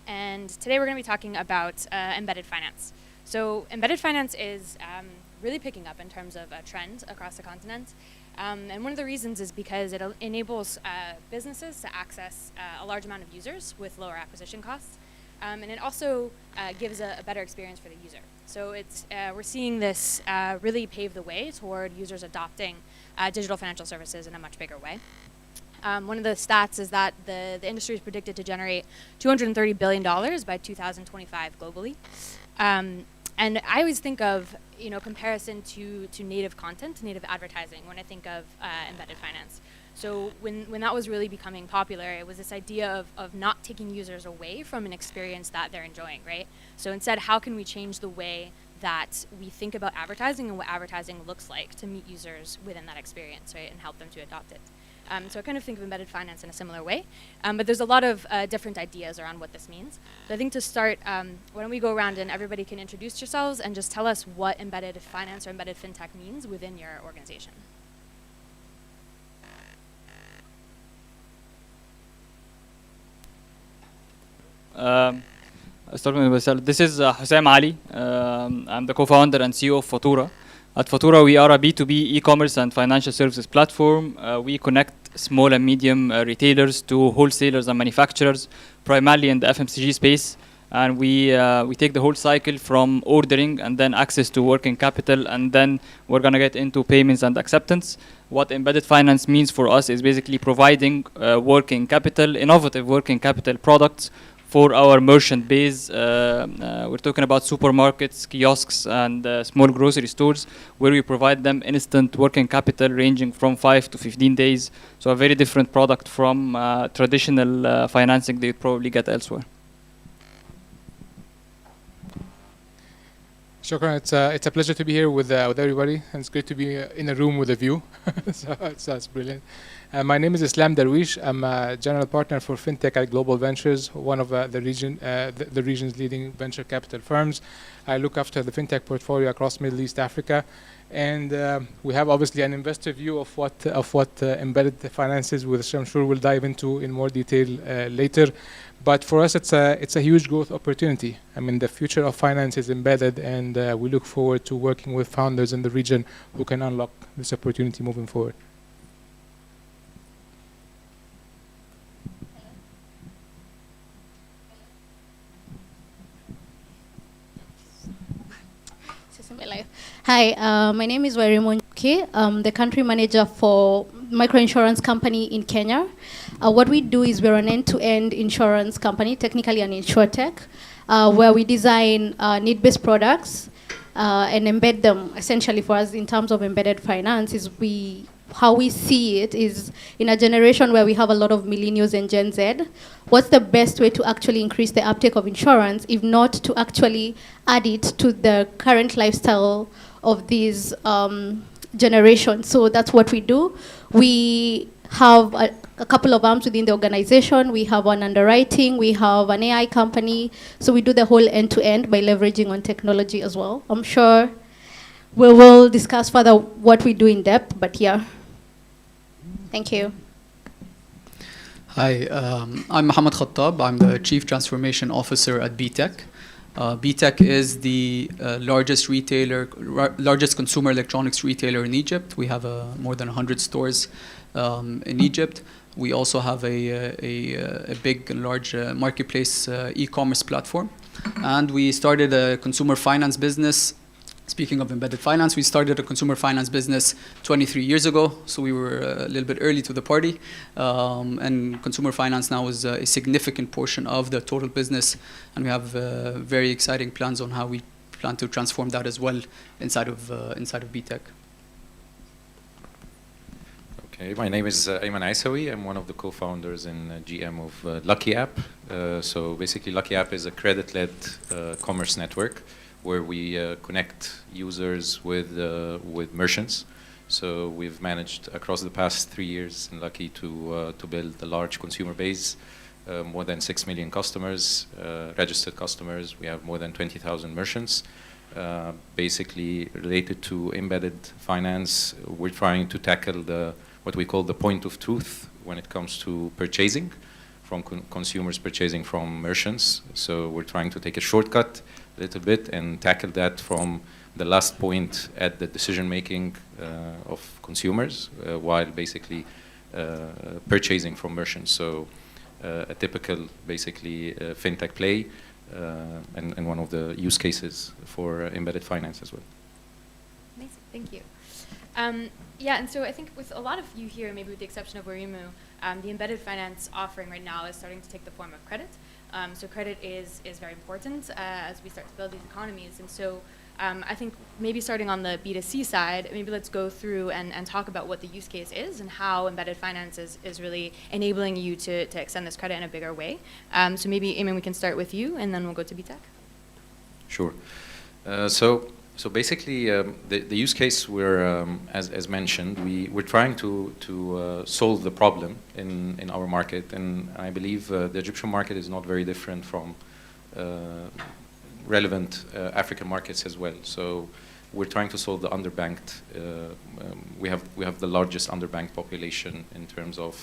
and today we're going to be talking about embedded finance. So embedded finance is really picking up in terms of a trend across the continent. And one of the reasons is because it enables businesses to access a large amount of users with lower acquisition costs. And it also gives a better experience for the user. So it's, we're seeing this really pave the way toward users adopting digital financial services in a much bigger way. One of the stats is that the industry is predicted to generate $230 billion by 2025 globally. And I always think of, comparison to native content, native advertising, when I think of embedded finance. So when that was really becoming popular, it was this idea of not taking users away from an experience that they're enjoying, right? So instead, how can we change the way that we think about advertising and what advertising looks like to meet users within that experience, right, and help them to adopt it? So I kind of think of embedded finance in a similar way, but there's a lot of different ideas around what this means. So I think to start, why don't we go around and everybody can introduce yourselves and just tell us what embedded finance or embedded fintech means within your organization. Starting with myself, this is Hossem Ali. I'm the co-founder and CEO of Fatura. At Fatura, we are a B2B e-commerce and financial services platform. We connect small and medium retailers to wholesalers and manufacturers, primarily in the FMCG space. And we take the whole cycle from ordering and then access to working capital, and then we're going to get into payments and acceptance. What embedded finance means for us is basically providing working capital, innovative working capital products for our merchant base. We're talking about supermarkets, kiosks, and small grocery stores, where we provide them instant working capital ranging from 5 to 15 days. So a very different product from traditional financing that you'd probably get elsewhere. Shukran. It's a pleasure to be here with everybody, and it's great to be in a room with a view. So that's brilliant. My name is Eslam Darwish. I'm a general partner for Fintech at Global Ventures, one of the region's leading venture capital firms. I look after the Fintech portfolio across Middle East Africa, and we have obviously an investor view of what embedded finance is, which I'm sure we'll dive into in more detail later. But for us, it's a huge growth opportunity. I mean, the future of finance is embedded, and we look forward to working with founders in the region who can unlock this opportunity moving forward. Hi, my name is Wairimu. I'm the country manager for microinsurance company in Kenya. What we do is we're an end-to-end insurance company, technically an InsurTech, where we design need-based products and embed them. Essentially for us in terms of embedded finance is how we see it is in a generation where we have a lot of millennials and Gen Z, what's the best way to actually increase the uptake of insurance, if not to actually add it to the current lifestyle of these generations? So that's what we do. We have a couple of arms within the organization. We have an underwriting, we have an AI company. So we do the whole end-to-end by leveraging on technology as well. I'm sure we will discuss further what we do in depth, but yeah. Thank you. Hi, I'm Mohamed Khattab. I'm the Chief Transformation Officer at B.TECH. B.TECH is the largest consumer electronics retailer in Egypt. We have more than 100 stores in Egypt. We also have a big and large marketplace e-commerce platform. And we started a consumer finance business. Speaking of embedded finance, we started a consumer finance business 23 years ago, so we were a little bit early to the party. And consumer finance now is a significant portion of the total business, and we have very exciting plans on how we plan to transform that as well inside of B.TECH. Okay, my name is Ayman Essawy. I'm one of the co-founders and GM of Lucky App. So basically, Lucky App is a credit-led commerce network where we connect users with merchants. So we've managed across the past 3 years in Lucky to build a large consumer base, more than 6 million customers, registered customers. We have more than 20,000 merchants. Basically related to embedded finance, we're trying to tackle what we call the point of truth when it comes to purchasing. from consumers purchasing from merchants. So we're trying to take a shortcut a little bit and tackle that from the last point at the decision making of consumers while basically purchasing from merchants. So a typical basically fintech play and one of the use cases for embedded finance as well. Amazing, thank you. Yeah, and so I think with a lot of you here, maybe with the exception of Wairimu, the embedded finance offering right now is starting to take the form of credit. So credit is very important as we start to build these economies. And so I think maybe starting on the B2C side, maybe let's go through and talk about what the use case is and how embedded finance is really enabling you to extend this credit in a bigger way. So maybe, Ayman, we can start with you, and then we'll go to B.TECH. Sure. So basically, the use case we're, as mentioned, we're trying to solve the problem in our market, and I believe the Egyptian market is not very different from relevant African markets as well. So we're trying to solve the underbanked. We have the largest underbanked population in terms of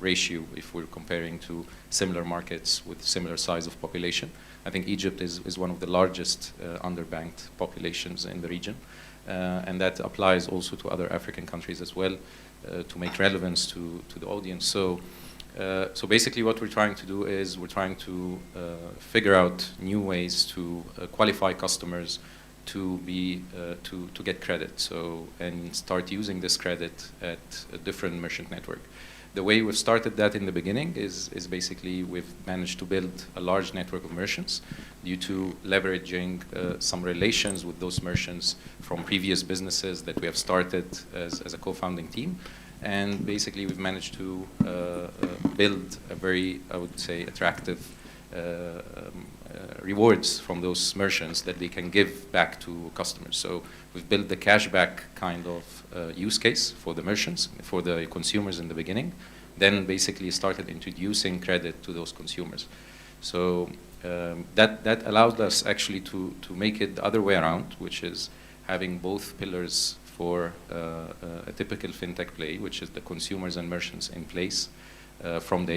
ratio if we're comparing to similar markets with similar size of population. I think Egypt is one of the largest underbanked populations in the region, and that applies also to other African countries as well to make relevance to the audience. So basically what we're trying to do is we're trying to figure out new ways to qualify customers to get credit, and start using this credit at a different merchant network. The way we've started that in the beginning is basically we've managed to build a large network of merchants due to leveraging some relations with those merchants from previous businesses that we have started as a co-founding team. And basically we've managed to build a very, I would say, attractive rewards from those merchants that they can give back to customers. So we've built the cashback kind of use case for the merchants, for the consumers in the beginning, then basically started introducing credit to those consumers. So that allowed us actually to make it the other way around, which is having both pillars for a typical fintech play, which is the consumers and merchants in place from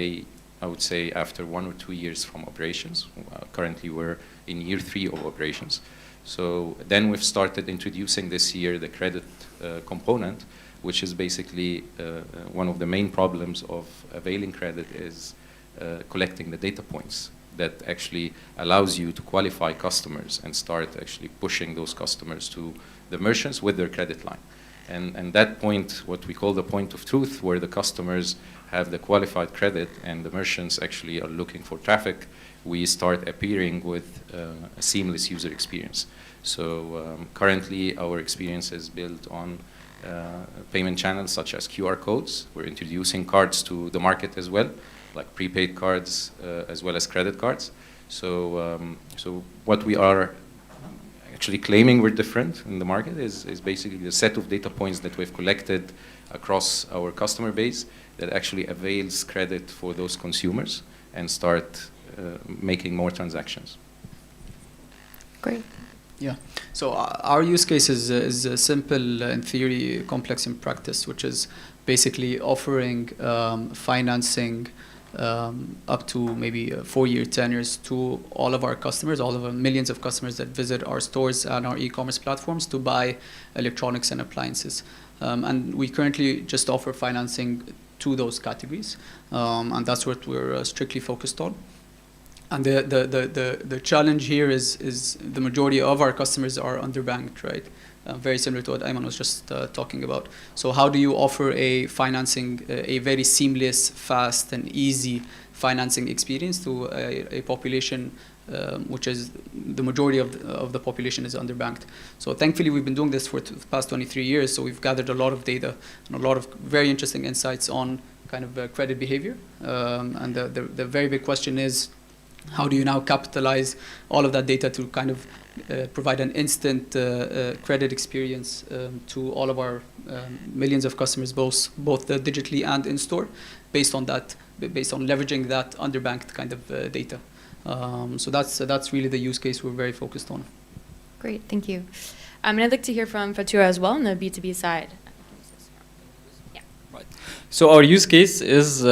I would say after 1 or 2 years from operations. Currently we're in year 3 of operations. So then we've started introducing this year the credit component, which is basically one of the main problems of availing credit is collecting the data points that actually allows you to qualify customers and start actually pushing those customers to the merchants with their credit line. And that point, what we call the point of truth, where the customers have the qualified credit and the merchants actually are looking for traffic, we start appearing with a seamless user experience. So currently our experience is built on payment channels such as QR codes. We're introducing cards to the market as well, like prepaid cards as well as credit cards. So what we are actually claiming we're different in the market is basically the set of data points that we've collected across our customer base that actually avails credit for those consumers and start making more transactions. Great. Yeah, so our use case is simple in theory, complex in practice, which is basically offering financing up to maybe 4-year tenures to all of our customers, all of our millions of customers that visit our stores and our e-commerce platforms to buy electronics and appliances. And we currently just offer financing to those categories, and that's what we're strictly focused on. And the challenge here is the majority of our customers are underbanked, right? Very similar to what Ayman was just talking about. So how do you offer a financing, a very seamless, fast, and easy financing experience to a population which is the majority of the population is underbanked? So thankfully we've been doing this for the past 23 years, so we've gathered a lot of data and a lot of very interesting insights on kind of credit behavior. And the very big question is, how do you now capitalize all of that data to kind of provide an instant credit experience to all of our millions of customers, both digitally and in store, based on leveraging that underbanked kind of data. So that's really the use case we're very focused on. Great, thank you. And I'd like to hear from Fatura as well on the B2B side. Right. So our use case is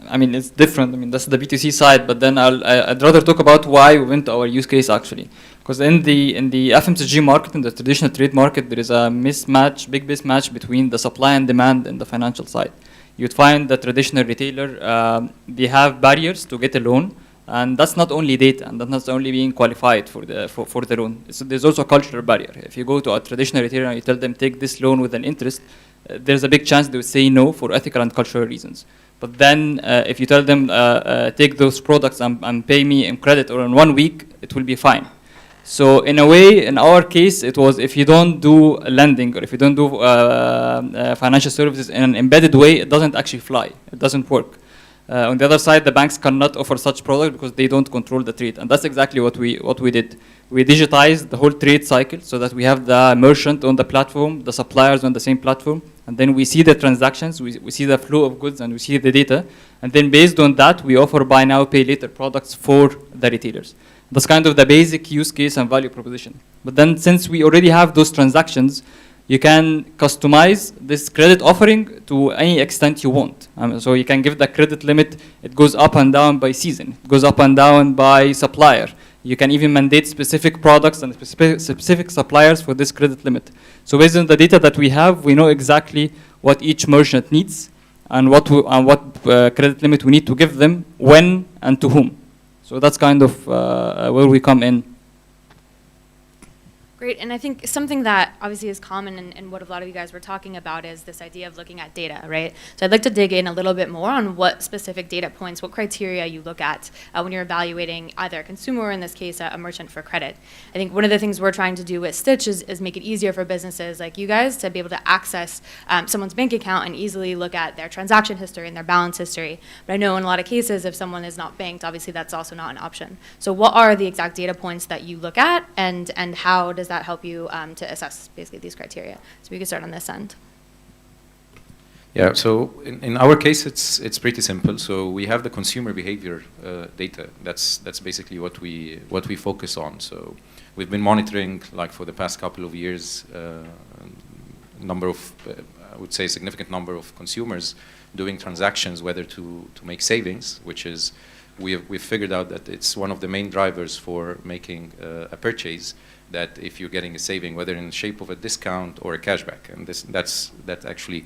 I mean, it's different. I mean, that's the B2C side, but then I'd rather talk about why we went to our use case actually. Because in the FMCG market, in the traditional trade market, there is a big mismatch between the supply and demand in the financial side. You'd find the traditional retailer, they have barriers to get a loan, and that's not only data, and that's not only being qualified for the loan. So there's also a cultural barrier. If you go to a traditional retailer and you tell them take this loan with an interest, there's a big chance they would say no for ethical and cultural reasons. But then if you tell them take those products and pay me in credit or in 1 week, it will be fine. So in a way, in our case, it was if you don't do lending or if you don't do financial services in an embedded way, it doesn't actually fly. It doesn't work. On the other side, the banks cannot offer such products because they don't control the trade, and that's exactly what we did. We digitized the whole trade cycle so that we have the merchant on the platform, the suppliers on the same platform, and then we see the transactions, we see the flow of goods, and we see the data, and then based on that, we offer buy now, pay later products for the retailers. That's kind of the basic use case and value proposition. But then since we already have those transactions, you can customize this credit offering to any extent you want. So you can give the credit limit, it goes up and down by season, it goes up and down by supplier. You can even mandate specific products and specific suppliers for this credit limit. So based on the data that we have, we know exactly what each merchant needs and what credit limit we need to give them, when and to whom. So that's kind of where we come in. Great, and I think something that obviously is common in what a lot of you guys were talking about is this idea of looking at data, right? So I'd like to dig in a little bit more on what specific data points, what criteria you look at when you're evaluating either a consumer or in this case a merchant for credit. I think one of the things we're trying to do with Stitch is make it easier for businesses like you guys to be able to access someone's bank account and easily look at their transaction history and their balance history. But I know in a lot of cases if someone is not banked, obviously that's also not an option. So what are the exact data points that you look at and how does that help you to assess basically these criteria? So we can start on this end. Yeah, so in our case, it's pretty simple. So we have the consumer behavior data. That's basically what we focus on. So we've been monitoring, like for the past couple of years, number of, I would say, significant number of consumers doing transactions, whether to make savings, which is we've figured out that it's one of the main drivers for making a purchase. That if you're getting a saving, whether in the shape of a discount or a cashback, and that actually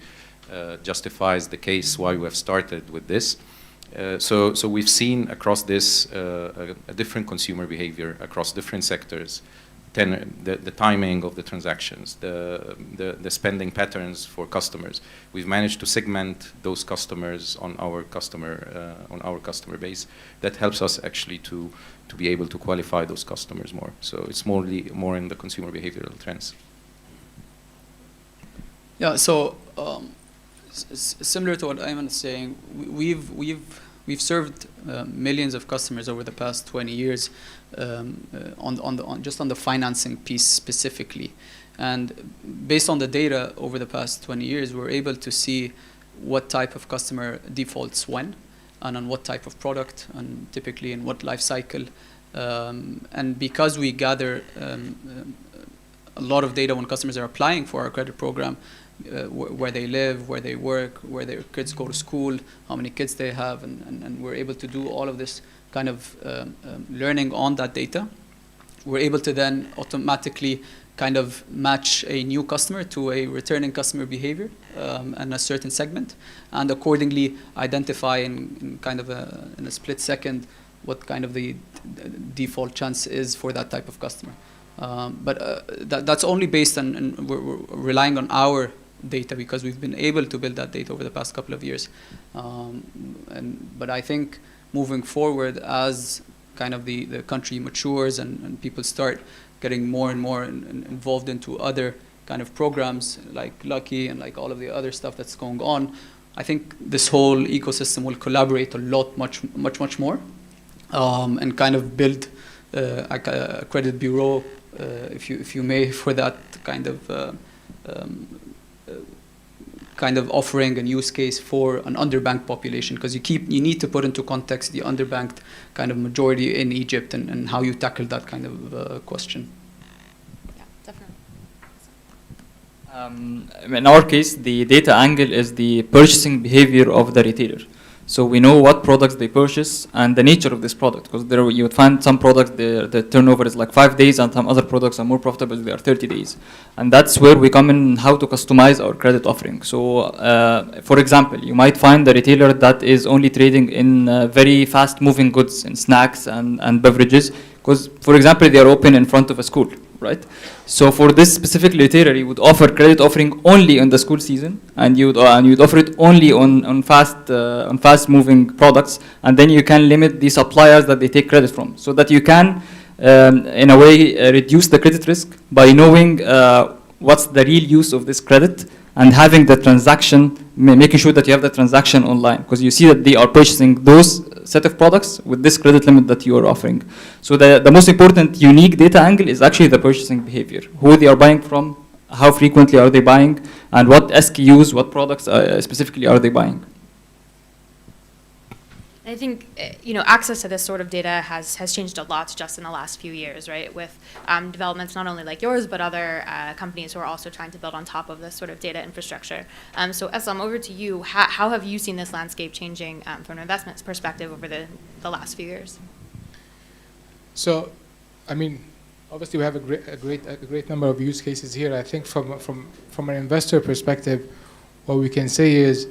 justifies the case why we have started with this. So we've seen across this a different consumer behavior across different sectors, the timing of the transactions, the spending patterns for customers. We've managed to segment those customers on our customer base. That helps us actually to be able to qualify those customers more. So it's more in the consumer behavioral trends. Yeah. So similar to what Ayman is saying, we've served millions of customers over the past 20 years just on the financing piece specifically. And based on the data over the past 20 years, we're able to see what type of customer defaults when, and on what type of product, and typically in what life cycle. And because we gather a lot of data when customers are applying for our credit program, where they live, where they work, where their kids go to school, how many kids they have, and we're able to do all of this kind of learning on that data. We're able to then automatically kind of match a new customer to a returning customer behavior and a certain segment, and accordingly identify in kind of in a split second what kind of the default chance is for that type of customer. But that's only based on, and we're relying on our data because we've been able to build that data over the past couple of years. But I think moving forward, as kind of the country matures and people start getting more and more involved into other kind of programs like Lucky and like all of the other stuff that's going on, I think this whole ecosystem will collaborate a lot, much more, and kind of build a credit bureau, if you may, for that kind of offering and use case for an underbanked population, because you need to put into context the underbanked kind of majority in Egypt and how you tackle that kind of question. Yeah, definitely. In our case, the data angle is the purchasing behavior of the retailer. So we know what products they purchase and the nature of this product, because there you would find some products the turnover is like 5 days, and some other products are more profitable, they are 30 days. And that's where we come in, how to customize our credit offering. So for example, you might find a retailer that is only trading in very fast moving goods, in snacks and beverages, because for example they are open in front of a school, right? So for this specific retailer, you would offer credit offering only on the school season, and you'd offer it only on fast moving products, and then you can limit the suppliers that they take credit from, so that you can in a way reduce the credit risk by knowing what's the real use of this credit, and having the transaction, making sure that you have the transaction online, because you see that they are purchasing those set of products with this credit limit that you are offering. So the most important unique data angle is actually the purchasing behavior, who they are buying from, how frequently are they buying, and what SKUs, what products specifically are they buying. I think access to this sort of data has changed a lot just in the last few years, right? With developments not only like yours, but other companies who are also trying to build on top of this sort of data infrastructure. So Eslam, over to you. How have you seen this landscape changing from an investment perspective over the last few years? So, I mean, obviously we have a great number of use cases here. I think from an investor perspective, what we can say is,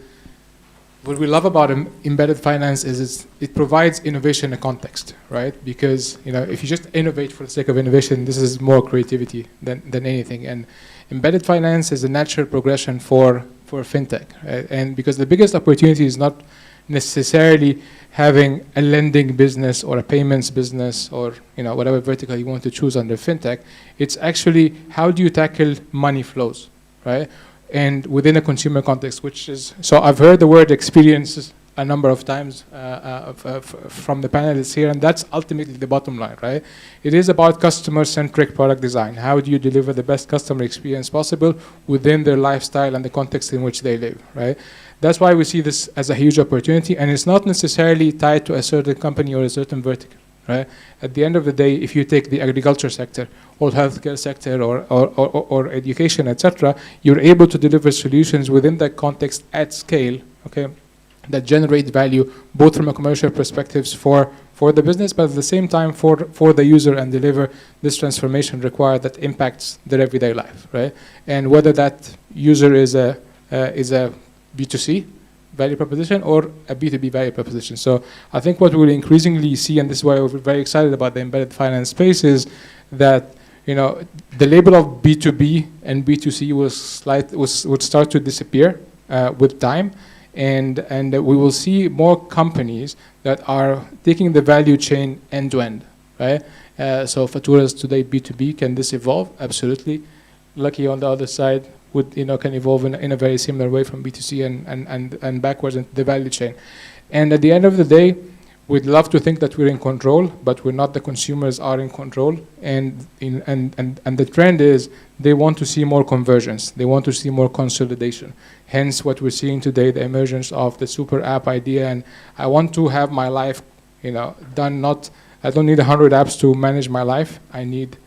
what we love about embedded finance is it provides innovation a context, right? Because if you just innovate for the sake of innovation, this is more creativity than anything. And embedded finance is a natural progression for fintech, right? And because the biggest opportunity is not necessarily having a lending business or a payments business or whatever vertical you want to choose under fintech, it's actually how do you tackle money flows, right? And within a consumer context, which is, so I've heard the word experiences a number of times from the panelists here, and that's ultimately the bottom line, right? It is about customer-centric product design. How do you deliver the best customer experience possible within their lifestyle and the context in which they live, right? That's why we see this as a huge opportunity, and it's not necessarily tied to a certain company or a certain vertical, right? At the end of the day, if you take the agriculture sector or healthcare sector or education, etc., you're able to deliver solutions within that context at scale, okay, that generate value both from a commercial perspectives for the business, but at the same time for the user, and deliver this transformation required that impacts their everyday life, right? And whether that user is a B2C value proposition or a B2B value proposition. So I think what we'll increasingly see, and this is why we're very excited about the embedded finance space, is that the label of B2B and B2C would start to disappear with time, and we will see more companies that are taking the value chain end to end, right? So Fatura is today B2B. Can this evolve? Absolutely. Lucky on the other side can evolve in a very similar way from B2C and backwards into the value chain. And at the end of the day, we'd love to think that we're in control, but we're not. The consumers are in control, and the trend is they want to see more convergence. They want to see more consolidation. Hence, what we're seeing today, the emergence of the super app idea. And I want to have my life, done. I don't need 100 apps to manage my life. I need,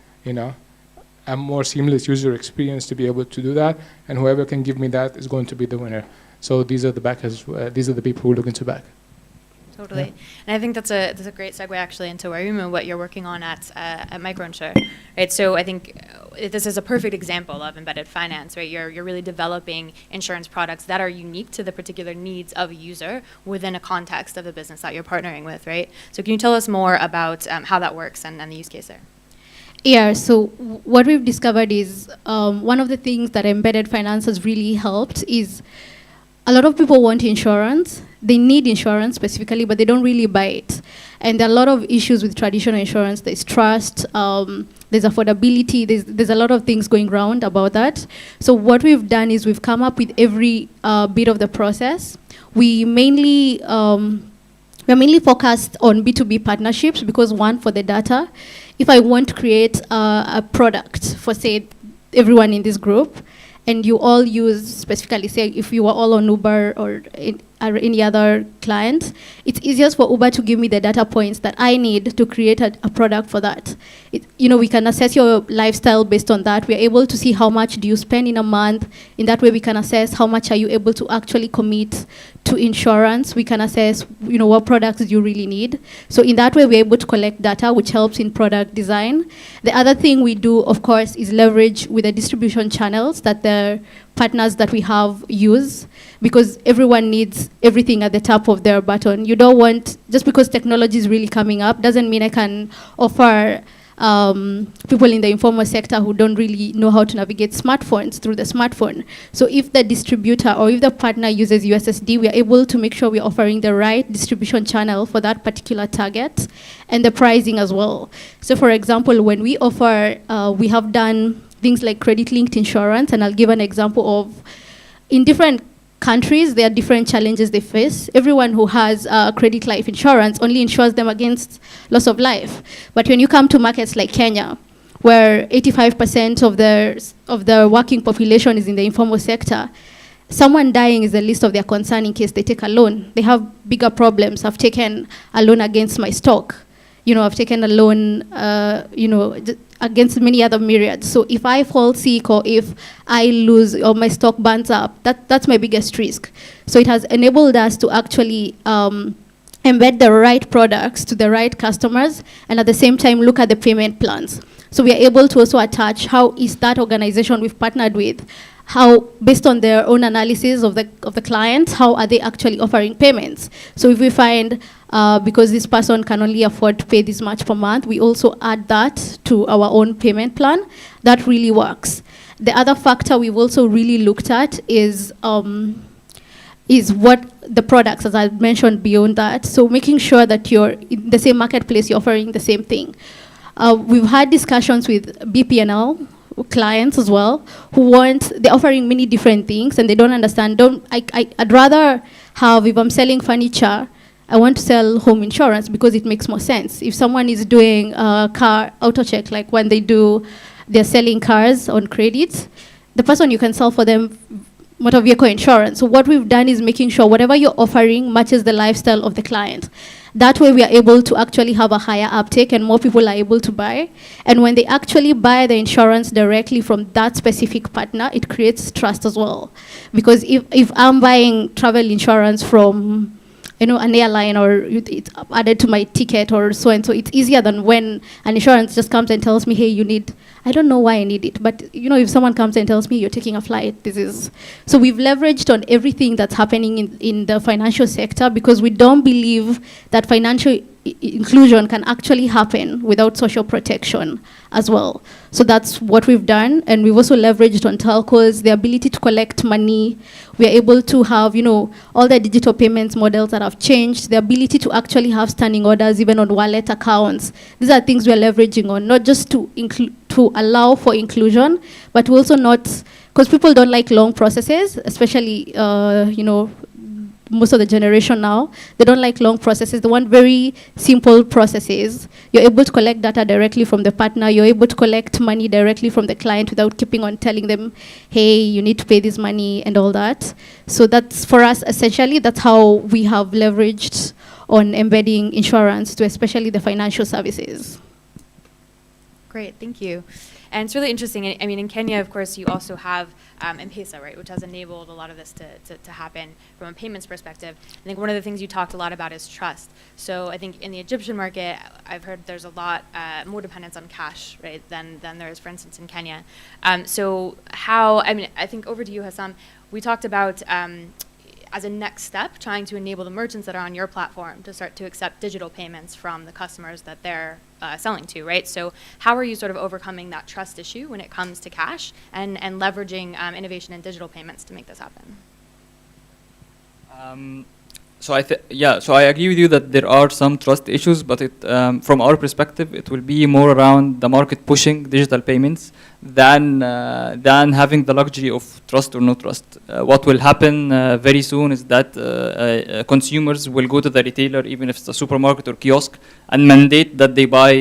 a more seamless user experience to be able to do that. And whoever can give me that is going to be the winner. So these are the backers. These are the people who are looking to back. Totally. Yeah. And I think that's a great segue actually into Wairimu, what you're working on at MicroEnsure, right? So I think this is a perfect example of embedded finance, right? You're really developing insurance products that are unique to the particular needs of a user within a context of the business that you're partnering with, right? So can you tell us more about how that works and the use case there? Yeah, so what we've discovered is one of the things that embedded finance has really helped is a lot of people want insurance. They need insurance specifically, but they don't really buy it. And there are a lot of issues with traditional insurance. There's trust, there's affordability, there's a lot of things going around about that. So what we've done is we've come up with every bit of the process. We're mainly focused on B2B partnerships because, one, for the data, if I want to create a product for, say, everyone in this group, and you all use specifically, say, if you are all on Uber or any other client, it's easiest for Uber to give me the data points that I need to create a product for that. we can assess your lifestyle based on that. We are able to see how much do you spend in a month. In that way, we can assess how much are you able to actually commit to insurance. We can assess, what products do you really need. So in that way, we're able to collect data, which helps in product design. The other thing we do, of course, is leverage with the distribution channels that the partners that we have use, because everyone needs everything at the top of their button. You don't want, just because technology is really coming up, doesn't mean I can offer people in the informal sector who don't really know how to navigate smartphones through the smartphone. So if the distributor or if the partner uses USSD, we are able to make sure we're offering the right distribution channel for that particular target and the pricing as well. So for example, when we offer, we have done things like credit-linked insurance, and I'll give an example of, in different countries, there are different challenges they face. Everyone who has credit life insurance only insures them against loss of life. But when you come to markets like Kenya, where 85% of the working population is in the informal sector, someone dying is the least of their concern in case they take a loan. They have bigger problems. I've taken a loan against my stock. I've taken a loan, against many other myriads. So if I fall sick or if I lose or my stock burns up, that's my biggest risk. So it has enabled us to actually embed the right products to the right customers, and at the same time look at the payment plans. So we are able to also attach how is that organization we've partnered with, how, based on their own analysis of the clients, how are they actually offering payments. So if we find, because this person can only afford to pay this much per month, we also add that to our own payment plan. That really works. The other factor we've also really looked at is what the products, as I mentioned, beyond that. So making sure that you're in the same marketplace, you're offering the same thing. We've had discussions with BPNL clients as well, they're offering many different things and they don't understand. I'd rather have, if I'm selling furniture, I want to sell home insurance because it makes more sense. If someone is doing car Autocheck, like when they're selling cars on credit, the person you can sell for them motor vehicle insurance. So what we've done is making sure whatever you're offering matches the lifestyle of the client. That way we are able to actually have a higher uptake and more people are able to buy. And when they actually buy the insurance directly from that specific partner, it creates trust as well. Because if I'm buying travel insurance from an airline, or it's added to my ticket or so and so, it's easier than when an insurance just comes and tells me, hey, you need, I don't know why I need it, but if someone comes and tells me you're taking a flight, so we've leveraged on everything that's happening in the financial sector, because we don't believe that financial inclusion can actually happen without social protection as well. So that's what we've done, and we've also leveraged on telcos, the ability to collect money. We're able to have, all the digital payments models that have changed, the ability to actually have standing orders even on wallet accounts. These are things we're leveraging on, not just to allow for inclusion, but also not, because people don't like long processes, especially, most of the generation now, they don't like long processes. They want very simple processes. You're able to collect data directly from the partner. You're able to collect money directly from the client without keeping on telling them, hey, you need to pay this money and all that. So that's, for us, essentially, that's how we have leveraged on embedding insurance to especially the financial services. Great, thank you. And it's really interesting. I mean, in Kenya, of course, you also have M-Pesa, right, which has enabled a lot of this to happen from a payments perspective. I think one of the things you talked a lot about is trust. So I think in the Egyptian market, I've heard there's a lot more dependence on cash, right, than there is, for instance, in Kenya. So I think over to you, Hossem, we talked about as a next step, trying to enable the merchants that are on your platform to start to accept digital payments from the customers that they're selling to, right? So how are you sort of overcoming that trust issue when it comes to cash and leveraging innovation in digital payments to make this happen? So I agree with you that there are some trust issues, but from our perspective, it will be more around the market pushing digital payments than having the luxury of trust or no trust. What will happen very soon is that consumers will go to the retailer, even if it's a supermarket or kiosk, and mandate that they buy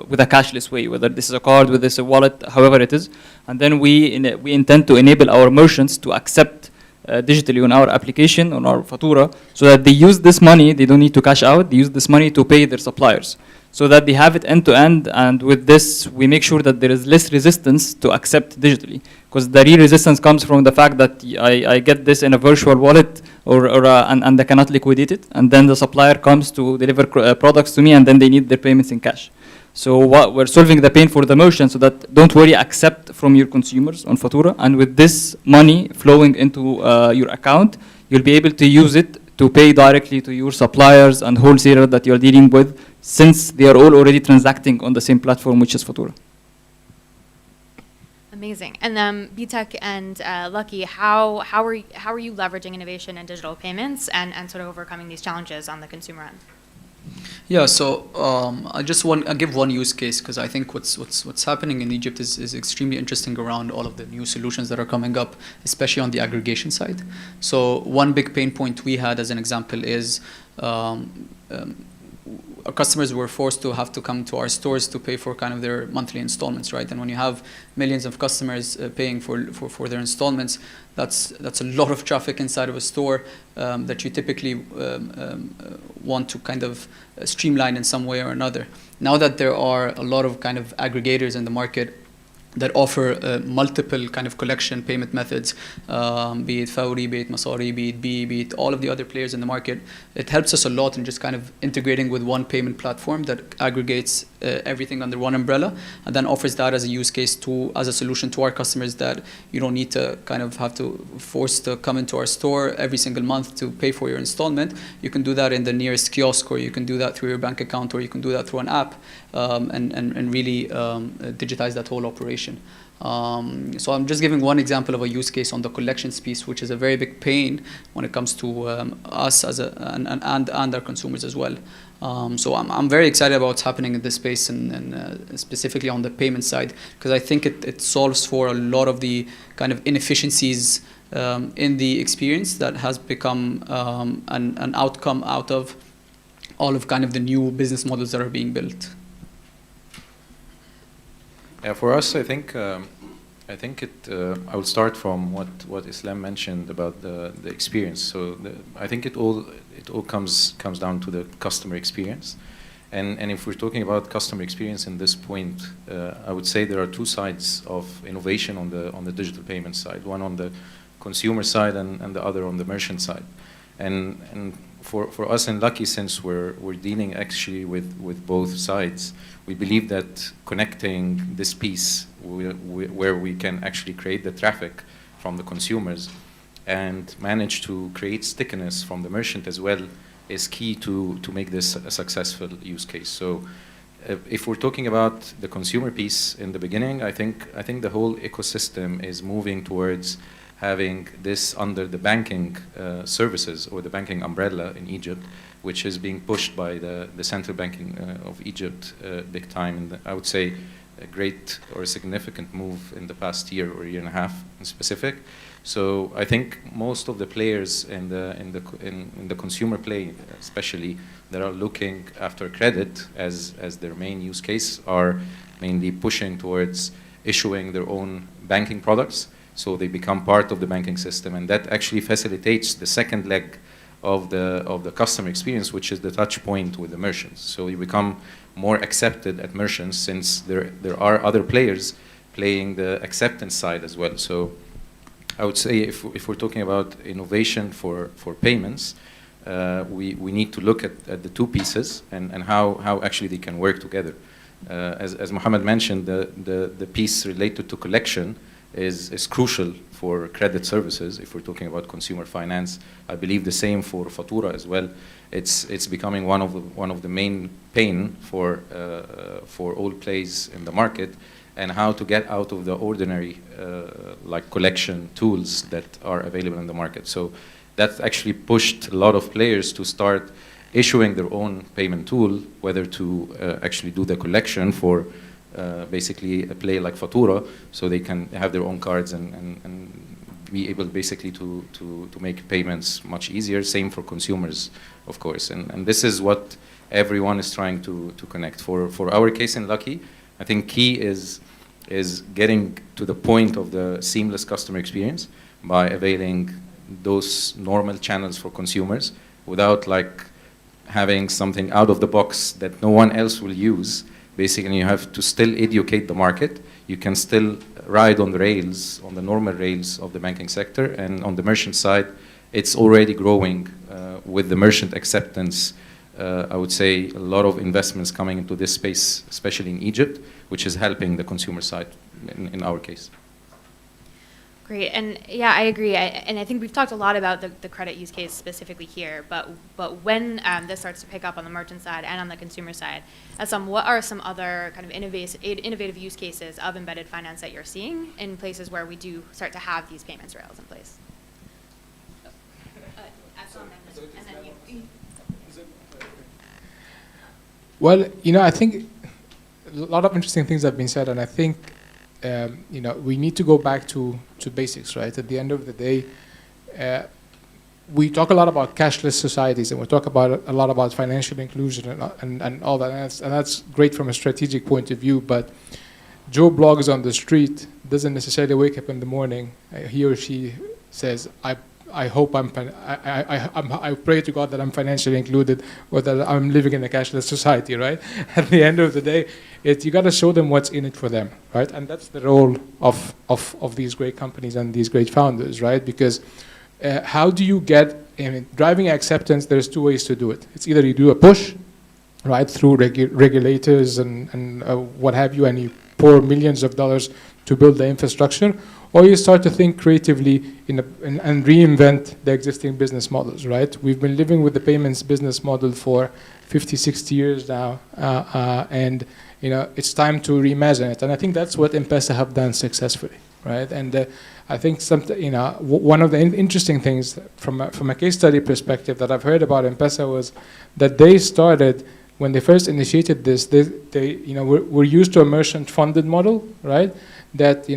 with a cashless way, whether this is a card, whether this is a wallet, however it is. And then we intend to enable our merchants to accept digitally on our application, on our Fatura, so that they use this money, they don't need to cash out, they use this money to pay their suppliers. so that they have it end to end. And with this, we make sure that there is less resistance to accept digitally, because the real resistance comes from the fact that I get this in a virtual wallet and I cannot liquidate it, and then the supplier comes to deliver products to me, and then they need their payments in cash. So what we're solving the pain for the merchant, so that don't worry, accept from your consumers on Fatura, and with this money flowing into your account, you'll be able to use it to pay directly to your suppliers and wholesaler that you're dealing with, since they are all already transacting on the same platform, which is Fatura. Amazing. And B.TECH and Lucky, how are you leveraging innovation in digital payments and sort of overcoming these challenges on the consumer end? Yeah, so I give one use case, because I think what's happening in Egypt is extremely interesting around all of the new solutions that are coming up, especially on the aggregation side. So one big pain point we had, as an example, is our customers were forced to have to come to our stores to pay for kind of their monthly installments, right? And when you have millions of customers paying for their installments, that's a lot of traffic inside of a store that you typically want to kind of streamline in some way or another. Now that there are a lot of kind of aggregators in the market that offer multiple kind of collection payment methods, be it Fawri, be it Masari, be it be it all of the other players in the market, it helps us a lot in just kind of integrating with one payment platform that aggregates everything under one umbrella, and then offers that as a use case as a solution to our customers, that you don't need to kind of have to force to come into our store every single month to pay for your installment. You can do that in the nearest kiosk, or you can do that through your bank account, or you can do that through an app, and really digitize that whole operation. So I'm just giving one example of a use case on the collections piece, which is a very big pain when it comes to us as and our consumers as well. So I'm very excited about what's happening in this space, and specifically on the payment side, because I think it solves for a lot of the kind of inefficiencies in the experience that has become an outcome out of all of kind of the new business models that are being built. Yeah, for us, I think I will start from what Eslam mentioned about the experience. So I think it all comes down to the customer experience, and if we're talking about customer experience in this point, I would say there are two sides of innovation on the digital payment side. One on the consumer side, and the other on the merchant side. And for us in Lucky, since we're dealing actually with both sides, we believe that connecting this piece where we can actually create the traffic from the consumers and manage to create stickiness from the merchant as well is key to make this a successful use case. So if we're talking about the consumer piece in the beginning, I think the whole ecosystem is moving towards having this under the banking services, or the banking umbrella in Egypt, which is being pushed by the central banking of Egypt big time. And I would say a great or a significant move in the past year or year and a half in specific. So I think most of the players in the consumer play, especially, that are looking after credit as their main use case, are mainly pushing towards issuing their own banking products, so they become part of the banking system, and that actually facilitates the second leg of the customer experience, which is the touch point with the merchants. So you become more accepted at merchants, since there are other players playing the acceptance side as well. So I would say if we're talking about innovation for payments, we need to look at the two pieces and how actually they can work together. As Mohamed mentioned, the piece related to collection is crucial for credit services. If we're talking about consumer finance, I believe the same for Fatura as well. It's becoming one of the main pain for all players in the market, and how to get out of the ordinary like collection tools that are available in the market. So that actually pushed a lot of players to start issuing their own payment tool, whether to actually do the collection for basically a play like Fatura, so they can have their own cards and be able basically to make payments much easier. Same for consumers, of course. And this is what everyone is trying to connect. For our case in Lucky, I think key is getting to the point of the seamless customer experience by availing those normal channels for consumers without like having something out of the box that no one else will use. Basically, you have to still educate the market. You can still ride on the rails, on the normal rails of the banking sector. And on the merchant side, it's already growing with the merchant acceptance. I would say a lot of investments coming into this space, especially in Egypt, which is helping the consumer side in our case. Great, and yeah, I agree. And I think we've talked a lot about the credit use case specifically here, but when this starts to pick up on the merchant side and on the consumer side, what are some other kind of innovative use cases of embedded finance that you're seeing in places where we do start to have these payments rails in place? Eslam, and then you. Well, I think a lot of interesting things have been said, and I think we need to go back to basics, right? At the end of the day, we talk a lot about cashless societies, and we talk a lot about financial inclusion and all that, and that's great from a strategic point of view. But Joe blogs on the street doesn't necessarily wake up in the morning. He or she says, I hope I pray to God that I'm financially included, or that I'm living in a cashless society, right? At the end of the day, you got to show them what's in it for them, right? And that's the role of these great companies and these great founders, right? Because how do you get, driving acceptance, there's two ways to do it. It's either you do a push, right, through regulators and what have you, and you pour millions of dollars to build the infrastructure, or you start to think creatively and reinvent the existing business models, right? We've been living with the payments business model for 50, 60 years now, and it's time to reimagine it. And I think that's what M-Pesa have done successfully, right? And I think one of the interesting things from a case study perspective that I've heard about M-Pesa was that they started, when they first initiated this, they were used to a merchant-funded model, right? That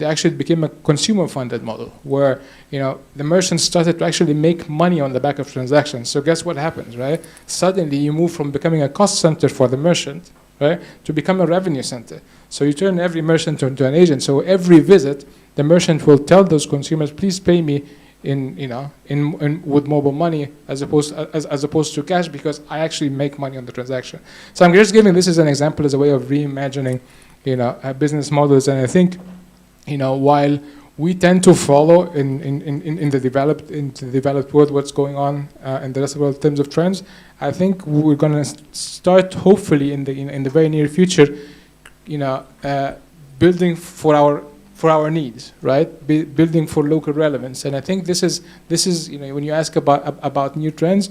actually became a consumer-funded model, where the merchants started to actually make money on the back of transactions. So guess what happens, right? Suddenly you move from becoming a cost center for the merchant, right, to become a revenue center. So you turn every merchant into an agent. So every visit, the merchant will tell those consumers, please pay me with mobile money as opposed to cash, because I actually make money on the transaction. So I'm just giving this as an example, as a way of reimagining business models. And I think while we tend to follow in the developed world what's going on in the rest of the world in terms of trends, I think we're going to start, hopefully in the very near future, building for our needs, right? Building for local relevance. And I think this is when you ask about new trends,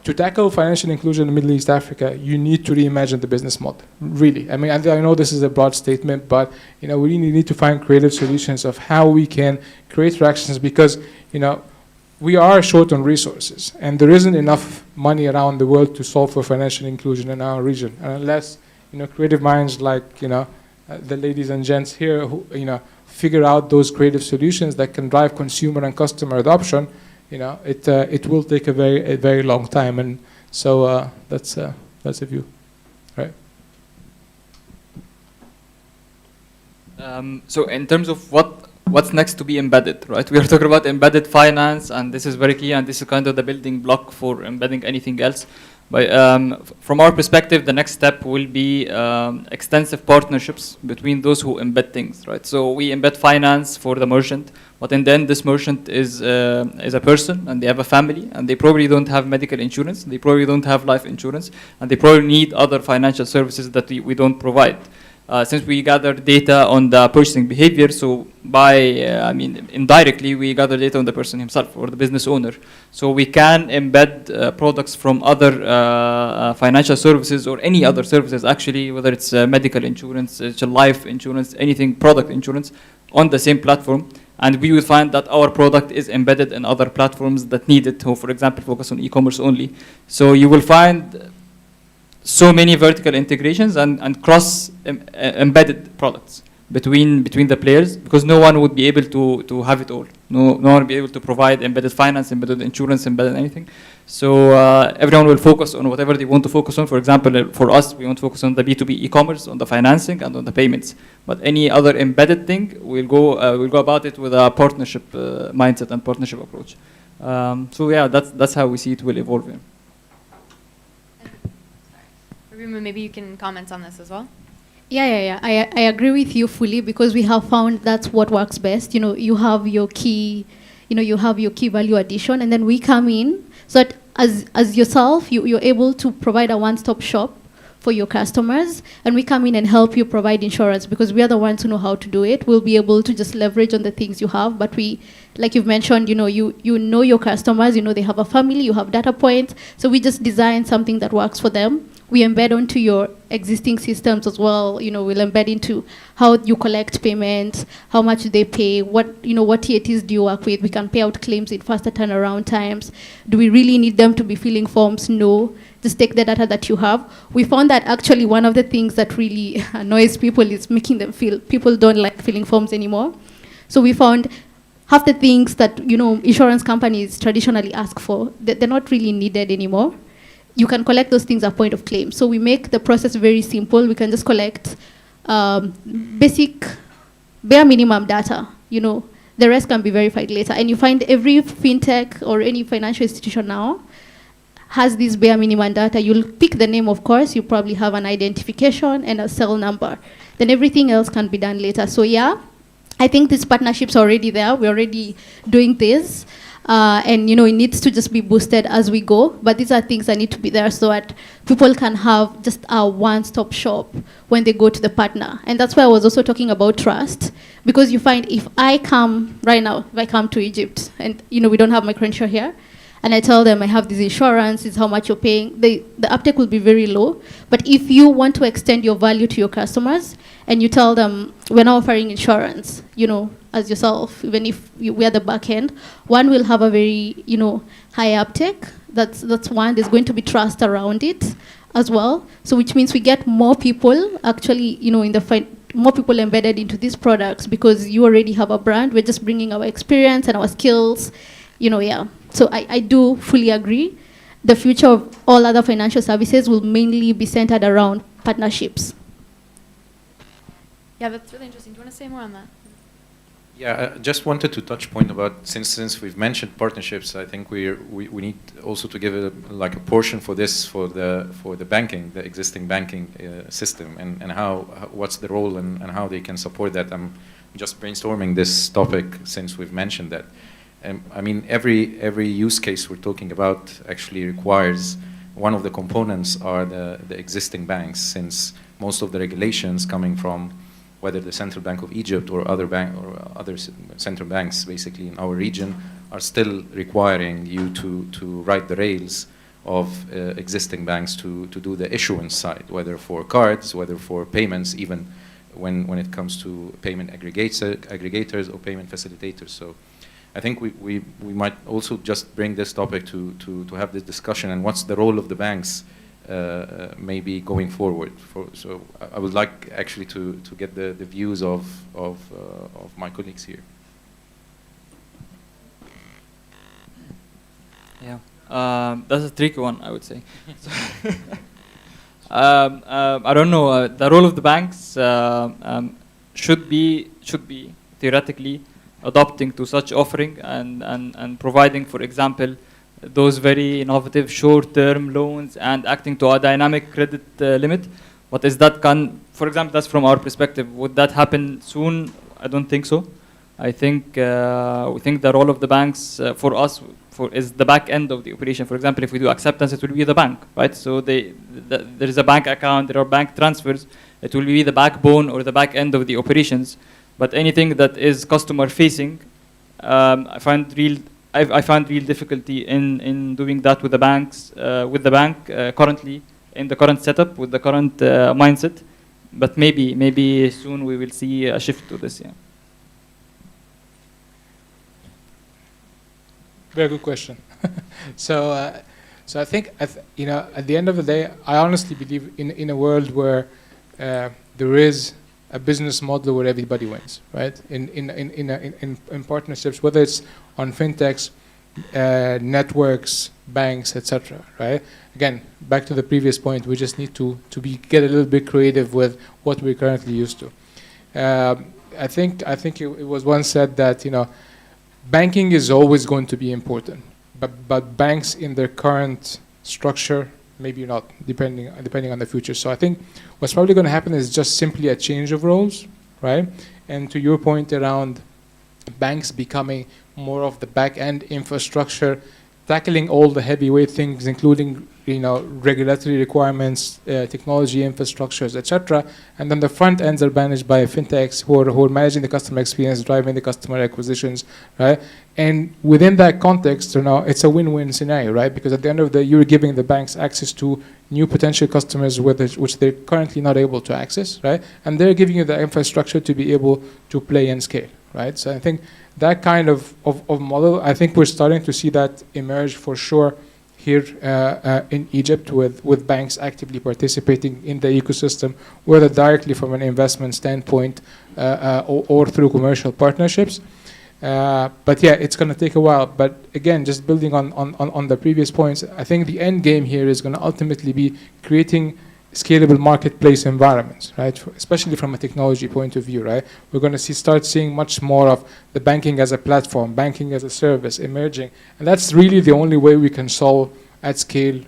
to tackle financial inclusion in Middle East Africa, you need to reimagine the business model, really. I mean, I know this is a broad statement, but we really need to find creative solutions of how we can create tractions, because we are short on resources, and there isn't enough money around the world to solve for financial inclusion in our region. And unless creative minds like the ladies and gents here who figure out those creative solutions that can drive consumer and customer adoption, it will take a very long time. And so that's a view, right? So in terms of what's next to be embedded, right? We are talking about embedded finance, and this is very key, and this is kind of the building block for embedding anything else. But from our perspective, the next step will be extensive partnerships between those who embed things, right? So we embed finance for the merchant, but in the end, this merchant is a person, and they have a family, and they probably don't have medical insurance, they probably don't have life insurance, and they probably need other financial services that we don't provide. Since we gather data on the purchasing behavior, so indirectly we gather data on the person himself or the business owner. So we can embed products from other financial services or any other services, actually, whether it's medical insurance, it's life insurance, anything, product insurance, on the same platform. And we will find that our product is embedded in other platforms that need it, who, for example, focus on e-commerce only. So you will find so many vertical integrations and cross embedded products between the players, because no one would be able to have it all. No one would be able to provide embedded finance, embedded insurance, embedded anything. So everyone will focus on whatever they want to focus on. For example, for us, we want to focus on the B2B e-commerce, on the financing, and on the payments. But any other embedded thing, we'll go about it with a partnership mindset and partnership approach. So yeah, that's how we see it will evolve. Yeah. Wairimu, maybe you can comment on this as well. Yeah. I agree with you fully, because we have found that's what works best. You have your key, you have your key value addition, and then we come in so that as yourself, you're able to provide a one-stop shop for your customers, and we come in and help you provide insurance, because we are the ones who know how to do it. We'll be able to just leverage on the things you have, but we, like you've mentioned, you know your customers, they have a family, you have data points, so we just design something that works for them. We embed onto your existing systems as well. We'll embed into how you collect payments, how much they pay, what TATs do you work with. We can pay out claims in faster turnaround times. Do we really need them to be filling forms? No. Just take the data that you have. We found that actually one of the things that really annoys people is making them feel people don't like filling forms anymore. So we found half the things that insurance companies traditionally ask for, they're not really needed anymore. You can collect those things at point of claim. So we make the process very simple. We can just collect basic, bare minimum data. The rest can be verified later. And you find every fintech or any financial institution now has this bare minimum data. You'll pick the name, of course. You probably have an identification and a cell number. Then everything else can be done later. So yeah, I think these partnerships are already there. We're already doing this. And it needs to just be boosted as we go. But these are things that need to be there so that people can have just a one-stop shop when they go to the partner. And that's why I was also talking about trust. Because you find if I come to Egypt, and we don't have MicroEnsure here, and I tell them I have this insurance, it's how much you're paying, the uptake will be very low. But if you want to extend your value to your customers, and you tell them, we're now offering insurance, as yourself, even if we are the back end, one will have a very, high uptake. That's one. There's going to be trust around it as well. So which means we get more people actually, more people embedded into these products, because you already have a brand. We're just bringing our experience and our skills, yeah. So I do fully agree. The future of all other financial services will mainly be centered around partnerships. Yeah, that's really interesting. Do you want to say more on that? Yeah, I just wanted to touch point about, since we've mentioned partnerships, I think we need also to give a portion for this for the banking, the existing banking system, and what's the role and how they can support that. I'm just brainstorming this topic since we've mentioned that. I mean, every use case we're talking about actually requires, one of the components are the existing banks, since most of the regulations coming from whether the Central Bank of Egypt or other central banks basically in our region are still requiring you to write the rails of existing banks to do the issuance side, whether for cards, whether for payments, even when it comes to payment aggregators or payment facilitators. So I think we might also just bring this topic to have this discussion, and what's the role of the banks maybe going forward. So I would like actually to get the views of my colleagues here. Yeah, that's a tricky one, I would say. I don't know. The role of the banks should be theoretically adopting to such offering and providing, for example, those very innovative short-term loans and acting to a dynamic credit limit. But is that for example, that's from our perspective. Would that happen soon? I don't think so. I think we think the role of the banks for us is the back end of the operation. For example, if we do acceptance, it will be the bank, right? So there is a bank account, there are bank transfers. It will be the backbone or the back end of the operations. But anything that is customer facing, I find real difficulty in doing that with the banks, with the bank currently in the current setup with the current mindset. But maybe soon we will see a shift to this. Yeah. Very good question. So I think at the end of the day, I honestly believe in a world where there is a business model where everybody wins, right? In partnerships, whether it's on fintechs, networks, banks, etc. Right? Again, back to the previous point, we just need to get a little bit creative with what we're currently used to. I think it was once said that banking is always going to be important, but banks in their current structure, maybe not, depending on the future. So I think what's probably going to happen is just simply a change of roles, right? And to your point around banks becoming more of the back-end infrastructure, tackling all the heavyweight things, including regulatory requirements, technology infrastructures, etc. And then the front ends are managed by fintechs who are managing the customer experience, driving the customer acquisitions, right? And within that context, it's a win-win scenario, right? Because at the end of the day, you're giving the banks access to new potential customers which they're currently not able to access, right? And they're giving you the infrastructure to be able to play and scale, right? So I think that kind of model, I think we're starting to see that emerge for sure here in Egypt with banks actively participating in the ecosystem, whether directly from an investment standpoint or through commercial partnerships. But yeah, it's going to take a while. But again, just building on the previous points, I think the end game here is going to ultimately be creating scalable marketplace environments, right? Especially from a technology point of view, right? We're going to start seeing much more of the banking as a platform, banking as a service emerging. And that's really the only way we can solve at scale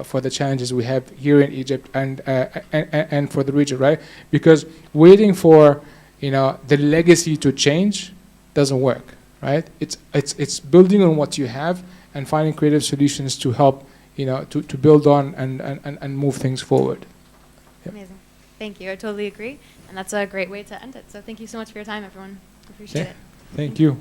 for the challenges we have here in Egypt and for the region, right? Because waiting for the legacy to change doesn't work, right? It's building on what you have and finding creative solutions to help to build on and move things forward. Yep. Amazing. Thank you. I totally agree. And that's a great way to end it. So thank you so much for your time, everyone. Appreciate it. Thank you.